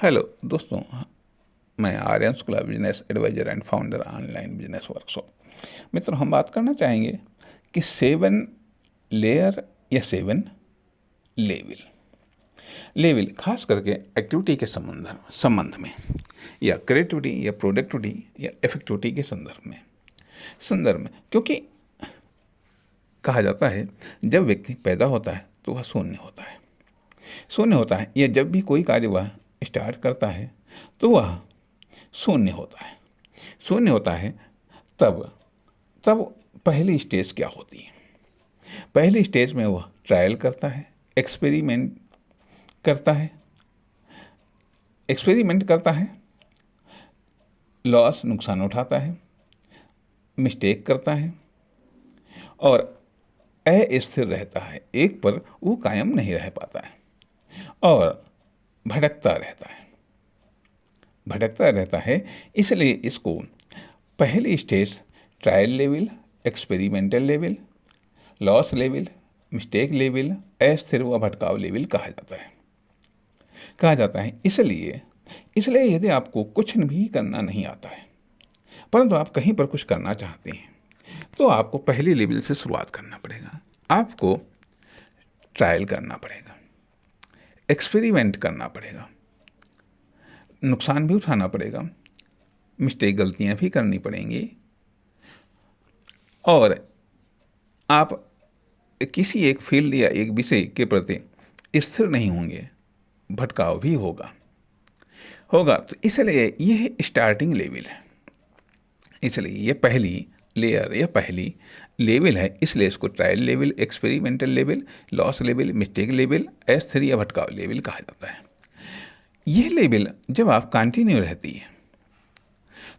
Hello दोस्तों, मैं Aryan Shukla, business advisor and founder online business workshop. मित्रों, हम बात करना चाहेंगे कि 7 लेयर या 7 लेवल लेवल खास करके एक्टिविटी के संबंध में या क्रिएटिविटी या प्रोडक्टिविटी या इफेक्टिविटी के संदर्भ में क्योंकि कहा जाता है जब व्यक्ति पैदा होता है तो वह शून्य होता है या जब भी कोई कार्य वह स्टार्ट करता है तो वह शून्य होता है। तब तब पहली स्टेज क्या होती है? पहली स्टेज में वह ट्रायल करता है, एक्सपेरिमेंट करता है, नुकसान उठाता है, मिस्टेक करता है और अस्थिर रहता है। एक पर वो कायम नहीं रह पाता है और भटकता रहता है। इसलिए इसको पहली stage trial level, experimental level, loss level, mistake level, अस्थिर व भटकाव लेवल कहा जाता है। इसलिए यदि आपको कुछ भी करना नहीं आता है परंतु आप कहीं पर कुछ करना चाहते हैं तो आपको पहले लेवल से शुरुआत करना पड़ेगा। आपको ट्रायल करना पड़ेगा, एक्सपेरिमेंट करना पड़ेगा, नुकसान भी उठाना पड़ेगा, गलतियां भी करनी पड़ेंगी और आप किसी एक फील्ड या एक विषय के प्रति स्थिर नहीं होंगे, भटकाव भी होगा। तो इसलिए यह स्टार्टिंग लेवल है, इसलिए ये पहली लेयर या पहली लेवल है। इसलिए इसको trial level, experimental level, loss level, mistake level, अस्थिर या भटकाव लेवल कहा जाता है। यह लेवल जब आप कंटिन्यू रहती है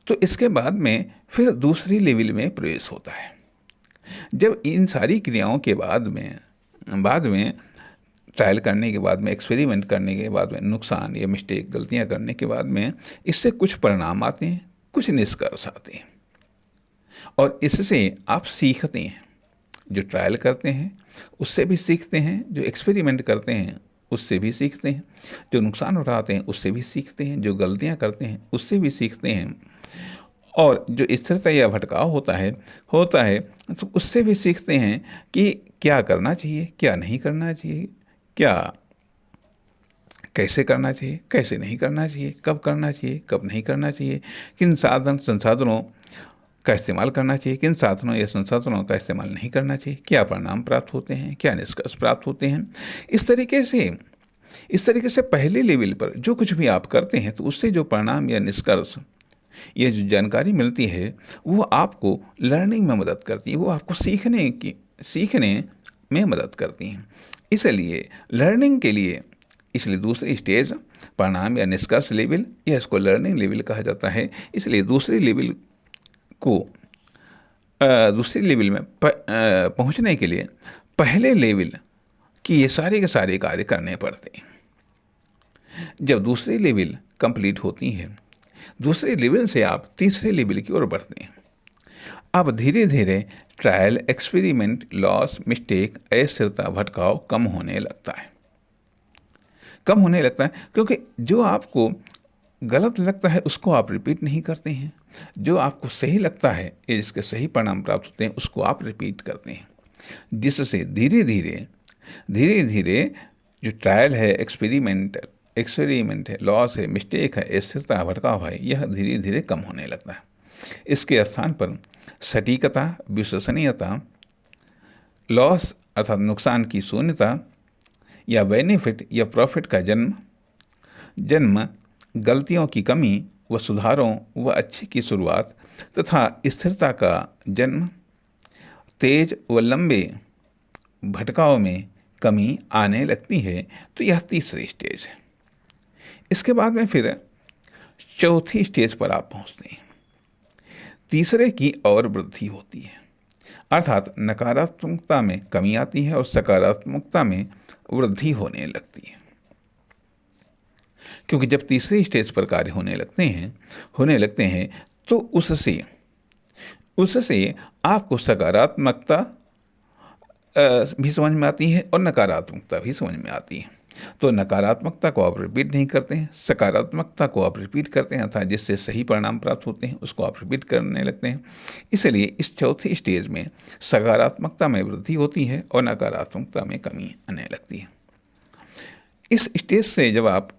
तो इसके बाद में फिर दूसरी लेवल में प्रवेश होता है। जब इन सारी क्रियाओं के बाद में ट्रायल करने के बाद में, एक्सपेरिमेंट करने के बाद में, नुकसान या मिस्टेक, गलतियां करने के बाद में इससे कुछ परिणाम आते हैं, कुछ निष्कर्ष आते हैं और इससे आप सीखते हैं। जो ट्रायल करते हैं उससे भी सीखते हैं, जो एक्सपेरिमेंट करते हैं उससे भी सीखते हैं, जो नुकसान उठाते हैं उससे भी सीखते हैं, जो गलतियां करते हैं उससे भी सीखते हैं और जो स्थिरता या भटकाव होता है तो उससे भी सीखते हैं कि क्या करना चाहिए, क्या नहीं करना चाहिए, कैसे करना चाहिए, कैसे नहीं करना चाहिए, कब करना चाहिए, कब नहीं करना चाहिए, किन संसाधनों का इस्तेमाल करना चाहिए, किन साधनों या संसाधनों का इस्तेमाल नहीं करना चाहिए, क्या परिणाम प्राप्त होते हैं, क्या निष्कर्ष प्राप्त होते हैं। इस तरीके से पहले लेवल पर जो कुछ भी आप करते हैं तो उससे जो परिणाम या निष्कर्ष, ये जो जानकारी मिलती है वो आपको लर्निंग में मदद करती है, वो आपको सीखने में मदद करती हैं। इसलिए लर्निंग के लिए दूसरी स्टेज परिणाम या निष्कर्ष लेवल या इसको लर्निंग लेवल कहा जाता है। इसलिए दूसरी लेवल में पहुंचने के लिए पहले लेवल की ये सारे के सारे कार्य करने पड़ते हैं। जब दूसरी लेवल कंप्लीट होती है, दूसरे लेवल से आप तीसरे लेवल की ओर बढ़ते हैं। अब धीरे धीरे ट्रायल, एक्सपेरिमेंट, लॉस, मिस्टेक, अस्थिरता, भटकाव कम होने लगता है क्योंकि जो आपको गलत लगता है उसको आप रिपीट नहीं करते हैं, जो आपको सही लगता है, जिसके सही परिणाम प्राप्त होते हैं उसको आप रिपीट करते हैं, जिससे धीरे धीरे जो ट्रायल है, एक्सपेरिमेंट है, लॉस है, मिस्टेक है, स्थिरता, भटकाव है, यह धीरे धीरे कम होने लगता है। इसके स्थान पर सटीकता, विश्वसनीयता, लॉस अर्थात नुकसान की शून्यता या बेनिफिट या प्रॉफिट का जन्म, गलतियों की कमी व सुधारों व अच्छी की शुरुआत तथा स्थिरता का जन्म, तेज व लंबे भटकाव में कमी आने लगती है। तो यह तीसरी स्टेज है। इसके बाद में फिर चौथी स्टेज पर आप पहुंचते हैं। तीसरे की और वृद्धि होती है, अर्थात नकारात्मकता में कमी आती है और सकारात्मकता में वृद्धि होने लगती है। क्योंकि जब तीसरी स्टेज पर कार्य होने लगते हैं तो उससे आपको सकारात्मकता भी समझ में आती है और नकारात्मकता भी समझ में आती है। तो नकारात्मकता को आप रिपीट नहीं करते हैं, सकारात्मकता को आप रिपीट करते हैं, अर्थात जिससे सही परिणाम प्राप्त होते हैं उसको आप रिपीट करने लगते हैं। इसलिए इस चौथे स्टेज में सकारात्मकता में वृद्धि होती है और नकारात्मकता में कमी आने लगती है। इस स्टेज से जब आप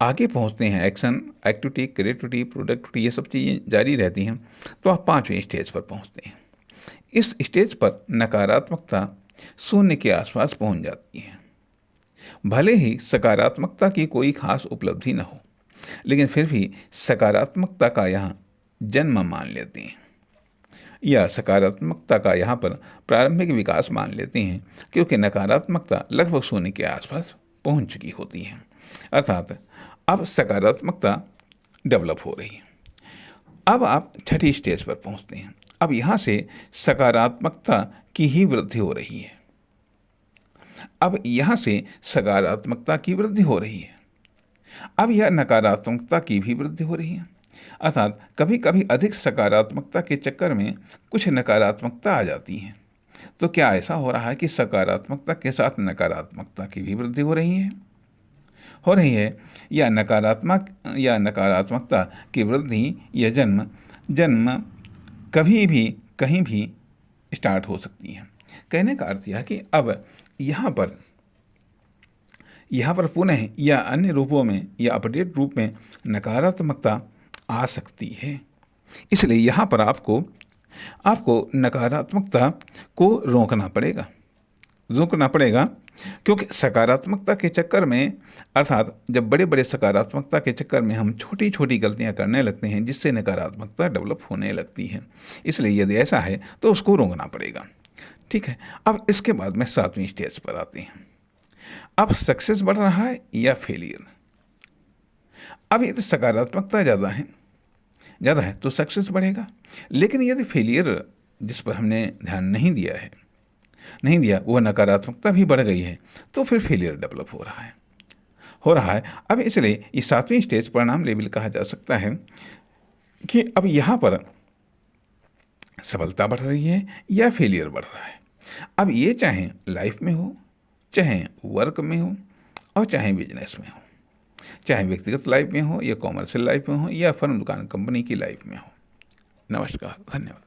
आगे पहुंचते हैं, एक्शन, एक्टिविटी, क्रिएटिविटी, प्रोडक्टिविटी, ये सब चीज़ें जारी रहती हैं, तो आप 5वें स्टेज पर पहुंचते हैं। इस स्टेज पर नकारात्मकता शून्य के आसपास पहुंच जाती है। भले ही सकारात्मकता की कोई खास उपलब्धि न हो, लेकिन फिर भी सकारात्मकता का यहाँ जन्म मान लेते हैं या सकारात्मकता का यहाँ पर प्रारंभिक विकास मान लेते हैं, क्योंकि नकारात्मकता लगभग शून्य के आसपास पहुंच चुकी होती है। अर्थात अब सकारात्मकता डेवलप हो रही है। अब आप छठी स्टेज पर पहुंचते हैं। अब यहाँ से सकारात्मकता की ही वृद्धि हो रही है। अब यहाँ से सकारात्मकता की वृद्धि हो रही है। अब यह नकारात्मकता की भी वृद्धि हो रही है। अर्थात कभी कभी अधिक सकारात्मकता के चक्कर में कुछ नकारात्मकता आ जाती है। तो क्या ऐसा हो रहा है कि सकारात्मकता के साथ नकारात्मकता की भी वृद्धि हो रही है या नकारात्मकता की वृद्धि या जन्म कभी भी कहीं भी स्टार्ट हो सकती है। कहने का अर्थ यह है कि अब यहाँ पर पुनः या अन्य रूपों में या अपडेट रूप में नकारात्मकता आ सकती है। इसलिए यहाँ पर आपको नकारात्मकता को रोकना पड़ेगा, क्योंकि सकारात्मकता के चक्कर में, अर्थात जब बड़े बड़े सकारात्मकता के चक्कर में हम छोटी छोटी गलतियां करने लगते हैं, जिससे नकारात्मकता डेवलप होने लगती है। इसलिए यदि ऐसा है तो उसको रोकना पड़ेगा। ठीक है। अब इसके बाद में 7वीं स्टेज पर आते हैं। अब सक्सेस बढ़ रहा है या फेलियर। अब यदि सकारात्मकता ज़्यादा है तो सक्सेस बढ़ेगा, लेकिन यदि फेलियर जिस पर हमने ध्यान नहीं दिया वह नकारात्मकता भी बढ़ गई है, तो फिर फेलियर डेवलप हो रहा है। अब इसलिए ये 7वीं स्टेज परिणाम लेवल कहा जा सकता है कि अब यहाँ पर सफलता बढ़ रही है या फेलियर बढ़ रहा है। अब ये चाहे लाइफ में हो, चाहे वर्क में हो और चाहे बिजनेस में हो, चाहे व्यक्तिगत लाइफ में हो या कॉमर्शियल लाइफ में हो या फर्म, दुकान, कंपनी की लाइफ में हो। नमस्कार, धन्यवाद।